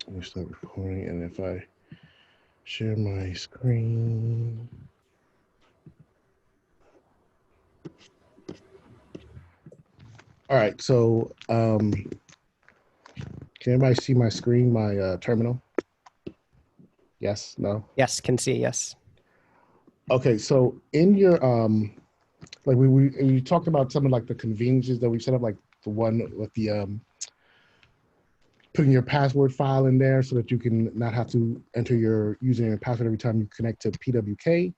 Let me start recording, and if I share my screen. All right, so can everybody see my screen, my terminal? Yes, no? Yes, can see, yes. Okay, so in your like we talked about some of like the conveniences that we set up, like the one with the putting your password file in there so that you can not have to enter your username and password every time you connect to PWK.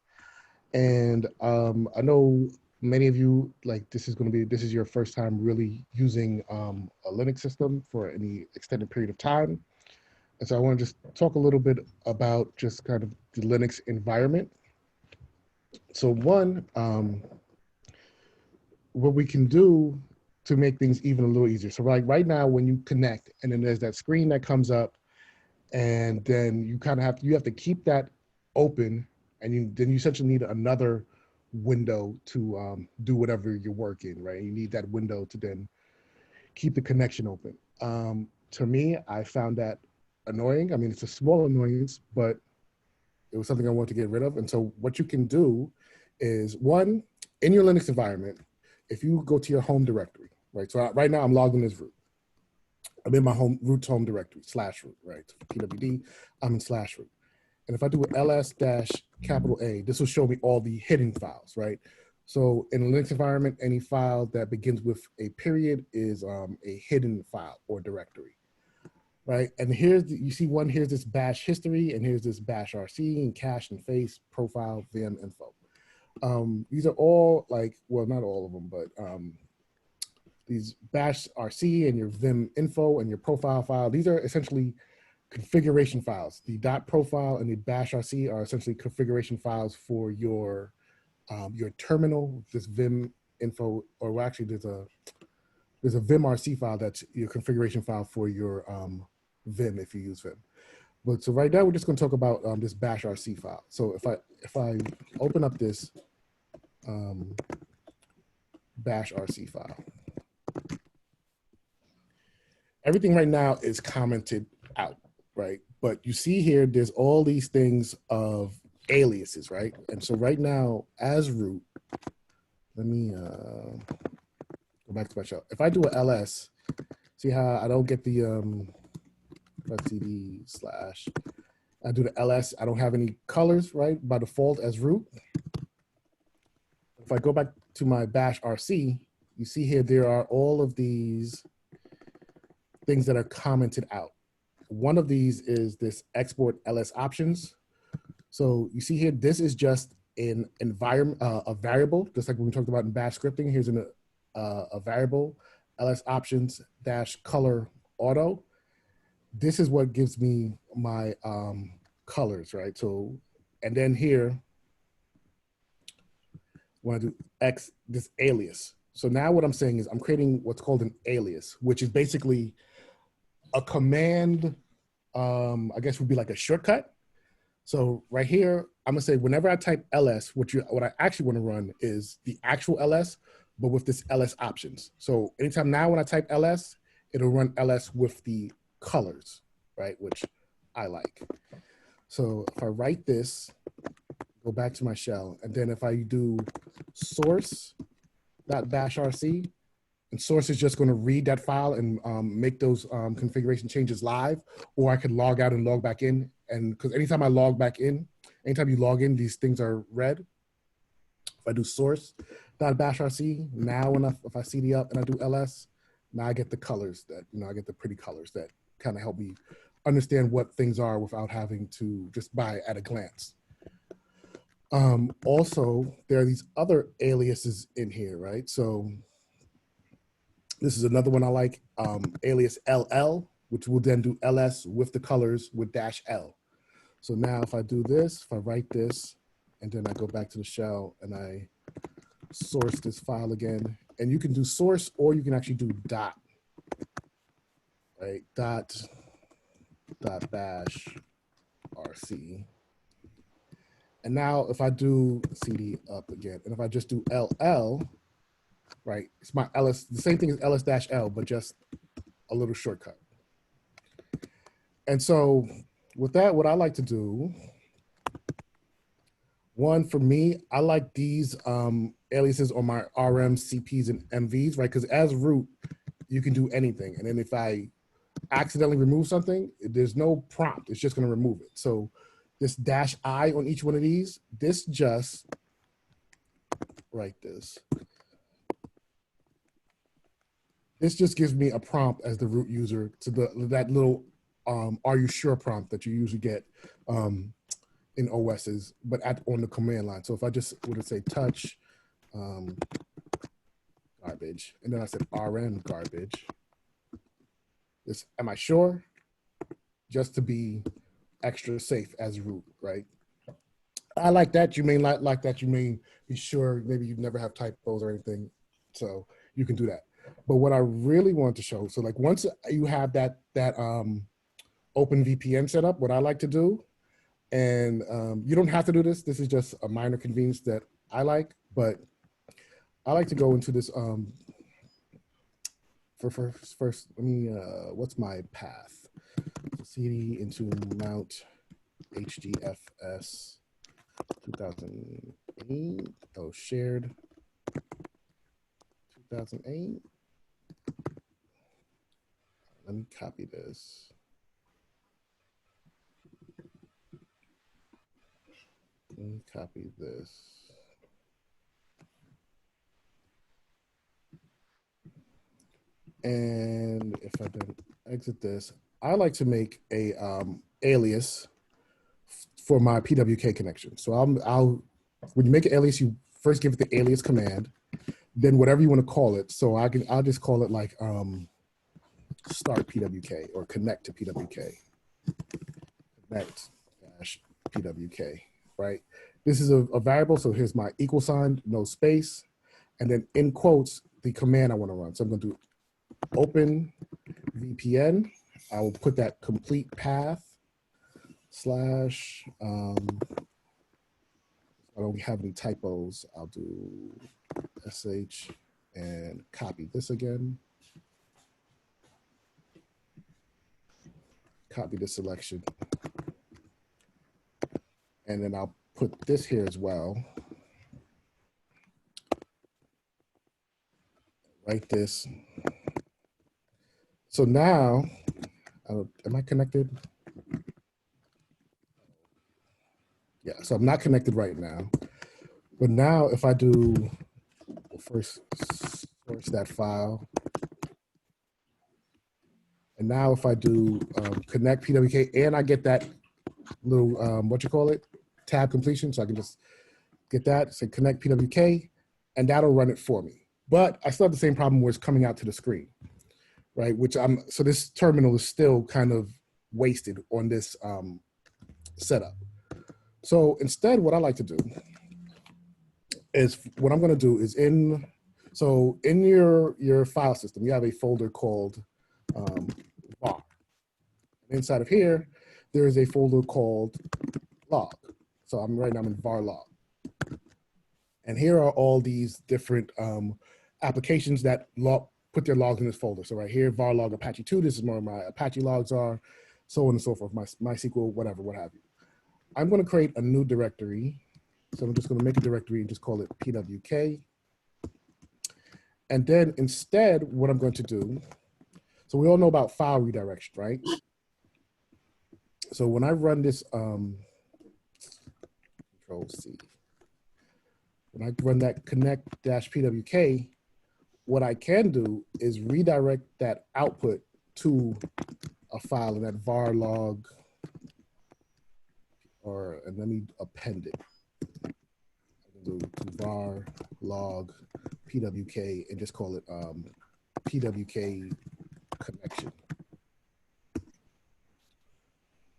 And I know many of you, like, this is your first time really using a Linux system for any extended period of time. And so I want to just talk a little bit about just kind of the Linux environment. So one, what we can do to make things even a little easier. So like right now, when you connect, and then there's that screen that comes up, and then you kind of have to keep that open, and you essentially need another window to do whatever you're working, right? You need that window to then keep the connection open. To me, I found that annoying. I mean, it's a small annoyance, but it was something I wanted to get rid of. And so what you can do is, one, in your Linux environment, if you go to your home directory, right? So right now I'm logged in as root. I'm in my root's home directory, /root, right? PWD, I'm in /root. And if I do an ls dash capital A, this will show me all the hidden files, right? So in a Linux environment, any file that begins with a period is a hidden file or directory, right? And you see here's this bash history, and here's this bash RC and cache and face, profile, vim, info. These are all like, well, not all of them, but these bash RC and your vim info and your profile file, these are essentially configuration files. The dot profile and the bash RC are essentially configuration files for your terminal. This vim info, or well, actually there's a vim RC file that's your configuration file for your vim if you use vim. But so right now we're just going to talk about this bash RC file. So if I open up this bash RC file, everything right now is commented out, right? But you see here, there's all these things of aliases, right? And so right now, as root, let me go back to my shell. If I do an ls, see how I don't get the cd slash, I do the ls, I don't have any colors, right? By default as root. If I go back to my bash RC, you see here, there are all of these things that are commented out. One of these is this export ls options. So you see here, this is just an environment, a variable, just like we talked about in bash scripting. Here's a variable, ls options dash color auto. This is what gives me my colors, right? So, and then here, when I do this alias. So now what I'm saying is I'm creating what's called an alias, which is basically a command, I guess would be like a shortcut. So right here, I'm gonna say whenever I type ls, what I actually want to run is the actual ls, but with this ls options. So anytime now when I type ls, it'll run ls with the colors, right? Which I like. So if I write this, go back to my shell, and then if I do source.bash rc, and source is just going to read that file and make those configuration changes live, or I could log out and log back in. And because anytime I log back in, anytime you log in, these things are red. If I do source.bash rc, now if I cd up and I do ls, now I get the colors that, I get the pretty colors that kind of help me understand what things are without having to just buy at a glance. Also, there are these other aliases in here, right? So this is another one I like, alias LL, which will then do LS with the colors with -L. So now if I do this, if I write this, and then I go back to the shell and I source this file again, and you can do source or you can actually do dot, right? Dot bash rc. And now if I do cd up again, and if I just do LL, right? It's my ls, the same thing as ls-l, but just a little shortcut. And so with that, what I like to do, one for me, I like these aliases on my RMs, CPs, and MVs, right? Because as root, you can do anything. And then if I accidentally remove something, there's no prompt. It's just going to remove it. So this -I on each one of these, this just, write this. This just gives me a prompt as the root user to that little are you sure prompt that you usually get in OSs, but on the command line. So if I just would say touch garbage, and then I said rm garbage, this, am I sure? Just to be extra safe as root, right? I like that. You may not like that. You may be sure maybe you never have typos or anything. So you can do that. But what I really want to show, so like once you have that open VPN set up, what I like to do, and you don't have to do this. This is just a minor convenience that I like, but I like to go into this first, let me, what's my path? CD into mount HDFS 2008. Oh, shared 2008. Let me copy this. Let me copy this. And if I then exit this, I like to make a alias for my PWK connection. So I'll when you make an alias, you first give it the alias command, then whatever you want to call it. So I'll just call it like start PWK or connect to PWK, connect dash PWK, right? This is a variable. So here's my equal sign, no space, and then in quotes the command I want to run. So I'm going to do open VPN. I will put that complete path slash, I don't have any typos. I'll do sh and copy this again. Copy the selection. And then I'll put this here as well. Write this. So now, am I connected? Yeah, so I'm not connected right now. But now if I do, first source that file. And now if I do connect PWK and I get that little, tab completion. So I can just get that, say connect PWK, and that'll run it for me. But I still have the same problem where it's coming out to the screen, right? So this terminal is still kind of wasted on this setup. So instead, what I like to do is what I'm going to do is in your file system, you have a folder called var. Inside of here, there is a folder called log. So right now I'm in var log. And here are all these different applications that put their logs in this folder. So right here, var log Apache 2, this is where my Apache logs are, so on and so forth, my MySQL, whatever, what have you. I'm going to create a new directory. So I'm just going to make a directory and just call it PWK. And then instead, what I'm going to do, so we all know about file redirection, right? So when I run this, Control C, when I run that connect-pwk, what I can do is redirect that output to a file in that var log, and let me append it. I can do var log PWK and just call it PWK connection.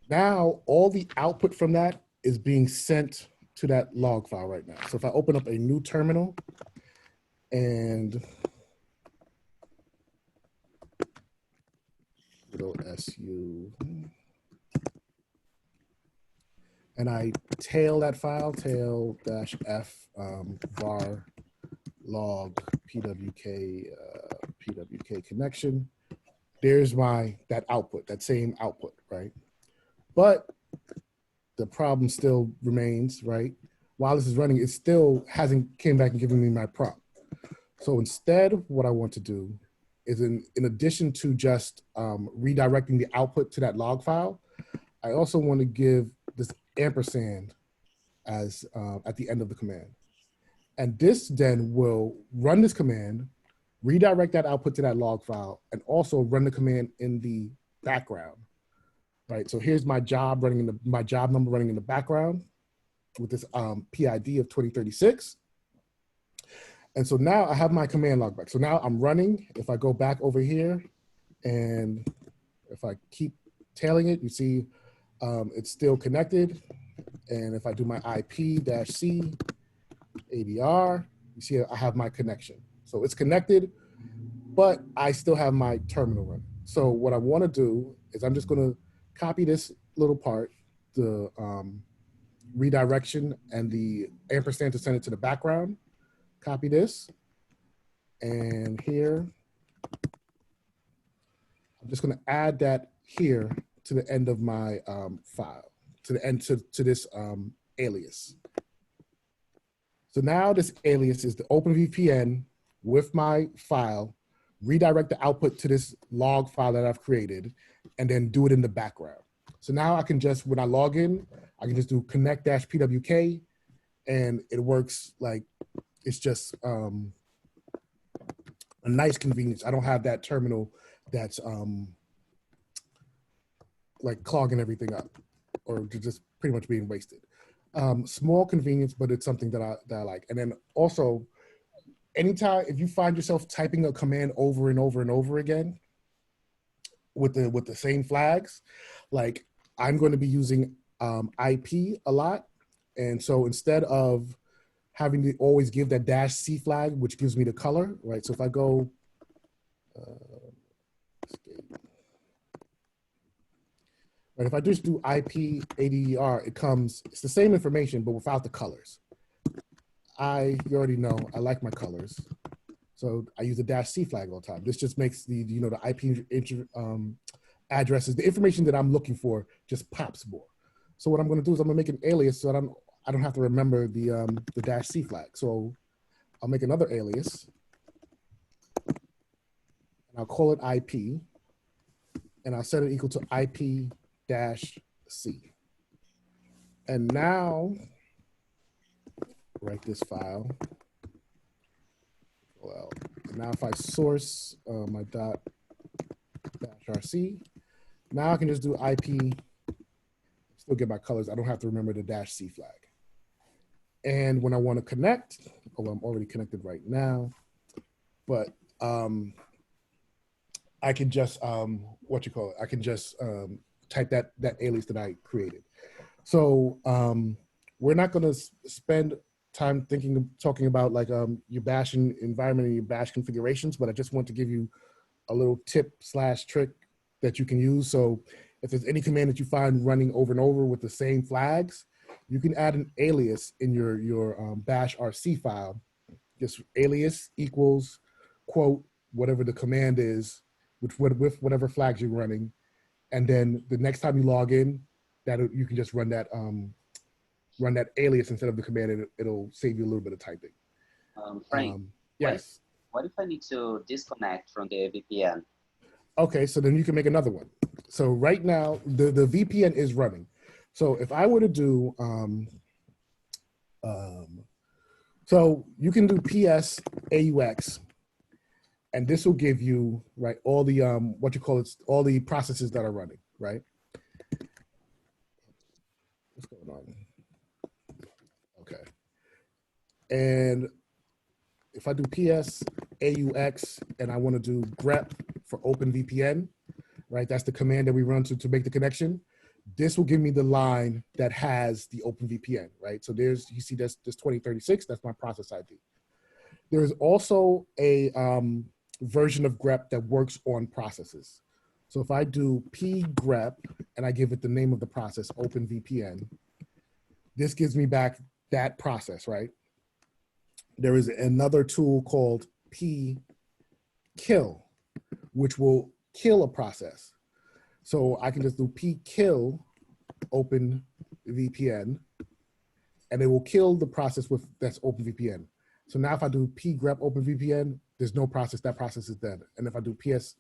Now, all the output from that is being sent to that log file right now. So if I open up a new terminal and su, and I tail that file, tail-f var log PWK connection, there's that output, that same output, right? But the problem still remains, right? While this is running, it still hasn't came back and given me my prompt. So instead, what I want to do is in addition to just redirecting the output to that log file, I also want to give this ampersand as at the end of the command. And this then will run this command, redirect that output to that log file, and also run the command in the background, right? So here's my job running in my job number running in the background with this PID of 2036. And so now I have my command log back. So now I'm running. If I go back over here and if I keep tailing it, you see it's still connected. And if I do my IP-C ADR, you see I have my connection. So it's connected, but I still have my terminal running. So what I want to do is I'm just going to copy this little part, the redirection and the ampersand to send it to the background. Copy this, and here, I'm just going to add that here to the end of my file, to the end to this alias. So now this alias is the OpenVPN with my file, redirect the output to this log file that I've created, and then do it in the background. So now I can just, when I log in, I can just do connect-pwk, and it works like, it's just a nice convenience. I don't have that terminal that's like clogging everything up or just pretty much being wasted. Small convenience, but it's something that I like. And then also, anytime if you find yourself typing a command over and over and over again with the same flags, like I'm going to be using IP a lot, and so instead of having to always give that -C flag, which gives me the color, right? So if I go, right, if I just do IP ADR, it's the same information, but without the colors. You already know, I like my colors. So I use a -C flag all the time. This just makes the IP addresses, the information that I'm looking for just pops more. So what I'm gonna do is I'm gonna make an alias so that I don't have to remember the -C flag. So I'll make another alias and I'll call it IP and I'll set it equal to IP-C. And now, write this file. Well, now if I source my .-rc, now I can just do IP, still get my colors. I don't have to remember the -C flag. And when I want to connect, I'm already connected right now, but I can just, I can just type that alias that I created. So we're not going to spend time talking about like your bash environment and your bash configurations, but I just want to give you a little tip/trick that you can use. So if there's any command that you find running over and over with the same flags, you can add an alias in your bash RC file. Just alias equals quote whatever the command is with whatever flags you're running, and then the next time you log in, you can just run that alias instead of the command, and it'll save you a little bit of typing. Frank, yes. What if I need to disconnect from the VPN? Okay, so then you can make another one. So right now the VPN is running. So if I were to do, so you can do PS AUX, and this will give you, right, all the, all the processes that are running, right? What's going on? Okay. And if I do PS AUX and I want to do grep for OpenVPN, right? That's the command that we run to make the connection. This will give me the line that has the OpenVPN, right? So you see this 2036, that's my process ID. There is also a version of grep that works on processes. So if I do pgrep and I give it the name of the process, OpenVPN, this gives me back that process, right? There is another tool called pkill, which will kill a process. So I can just do pkill open VPN, and it will kill the process that's open VPN. So now if I do pgrep open VPN, there's no process, that process is dead. And if I do psaux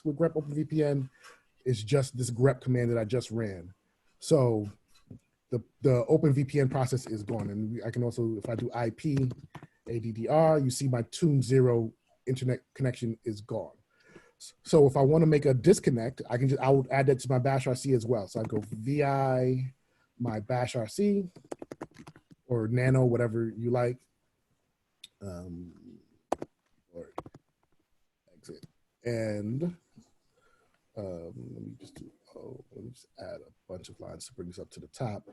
with grep open VPN, it's just this grep command that I just ran. So the open VPN process is gone. And I can also, if I do IP ADDR, you see my tune0 internet connection is gone. So if I want to make a disconnect, I will add that to my bash RC as well. So I go VI my bash RC or nano, whatever you like, or exit. And let me just add a bunch of lines to bring this up to the top.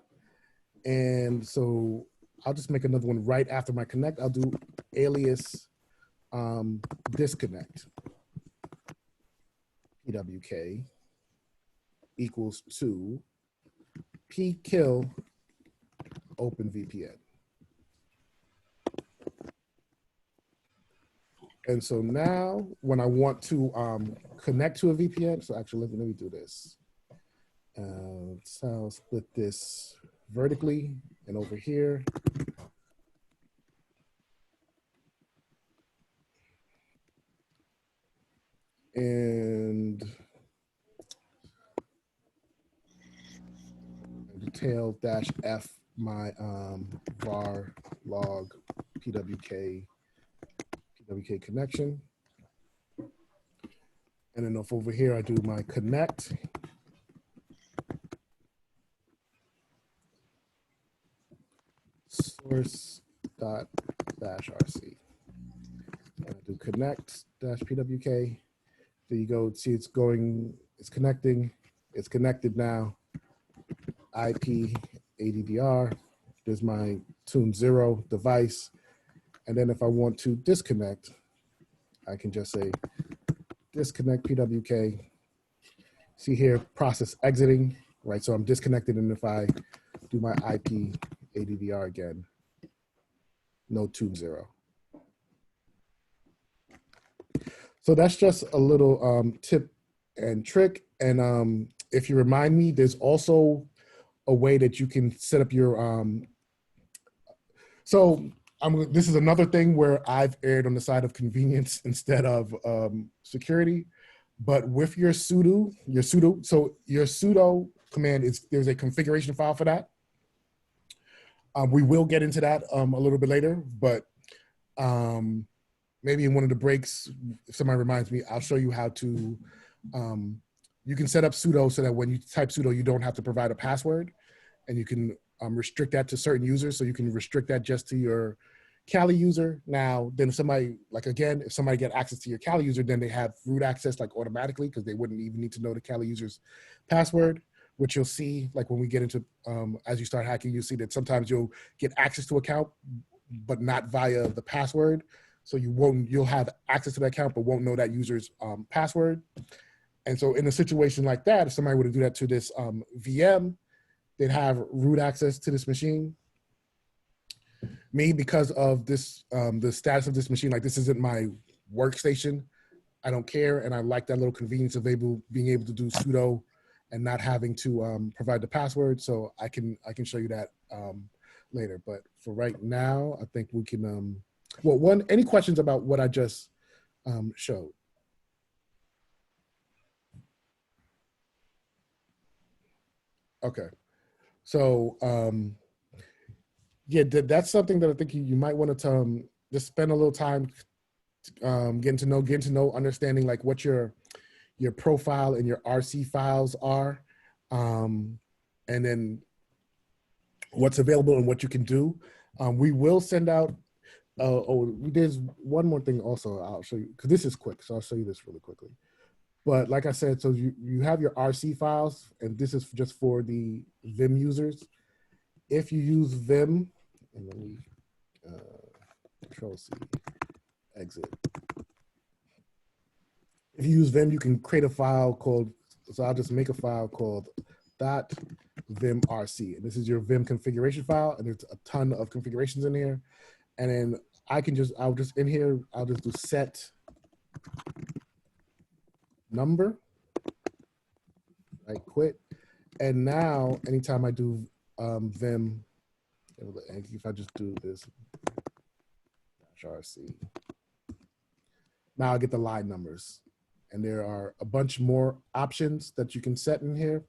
And so I'll just make another one right after my connect. I'll do alias disconnect. PWK equals to pkill open VPN. And so now when I want to connect to a VPN, so actually let me do this. So I'll split this vertically and over here. And detail -f my var log PWK connection. And then if over here I do my connect, source.bashrc. And I do connect-pwk. There you go. See, it's going, it's connecting. It's connected now. IP ADDR. There's my tune0 device. And then if I want to disconnect, I can just say disconnect PWK. See here, process exiting, right? So I'm disconnected, and if I do my IP ADDR again, no tune0. So that's just a little tip and trick. And if you remind me, there's also a way that you can set up your, this is another thing where I've erred on the side of convenience instead of security. But with your sudo command there's a configuration file for that. We will get into that a little bit later, but maybe in one of the breaks, if somebody reminds me, I'll show you how to, you can set up sudo so that when you type sudo, you don't have to provide a password, and you can restrict that to certain users. So you can restrict that just to your Kali user. Now, then if somebody, like again, if somebody get access to your Kali user, then they have root access like automatically, because they wouldn't even need to know the Kali user's password, which you'll see like when we get into, as you start hacking, you'll see that sometimes you'll get access to account, but not via the password. So you'll have access to that account, but won't know that user's password. And so in a situation like that, if somebody were to do that to this VM, they'd have root access to this machine. Me, because of this, the status of this machine, like this isn't my workstation, I don't care. And I like that little convenience of being able to do sudo and not having to provide the password. So I can show you that later. But for right now, I think we can, well, any questions about what I just showed? Okay. So, yeah, that's something that I think you might want to just spend a little time getting to know, understanding like what your profile and your RC files are, and then what's available and what you can do. We will send out, there's one more thing also I'll show you, because this is quick, so I'll show you this really quickly. But like I said, so you have your RC files, and this is just for the Vim users. If you use Vim, and let me Control-C, exit. If you use Vim, you can create a file called, so I'll just make a file called .vimrc. And this is your Vim configuration file, and there's a ton of configurations in here. And then I'll just do set number. I quit. And now, anytime I do Vim, if I just do this, RC, now I get the line numbers. And there are a bunch more options that you can set in here.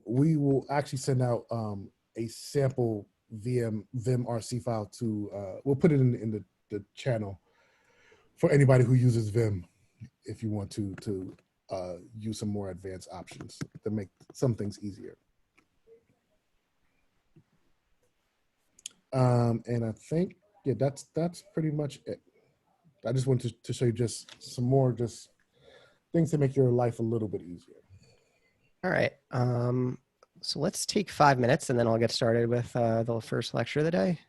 We will actually send out a sample Vim RC file to, we'll put it in the channel for anybody who uses Vim, if you want to use some more advanced options to make some things easier. And I think, yeah, that's pretty much it. I just wanted to show you just some more just things to make your life a little bit easier. All right. So let's take 5 minutes and then I'll get started with the first lecture of the day.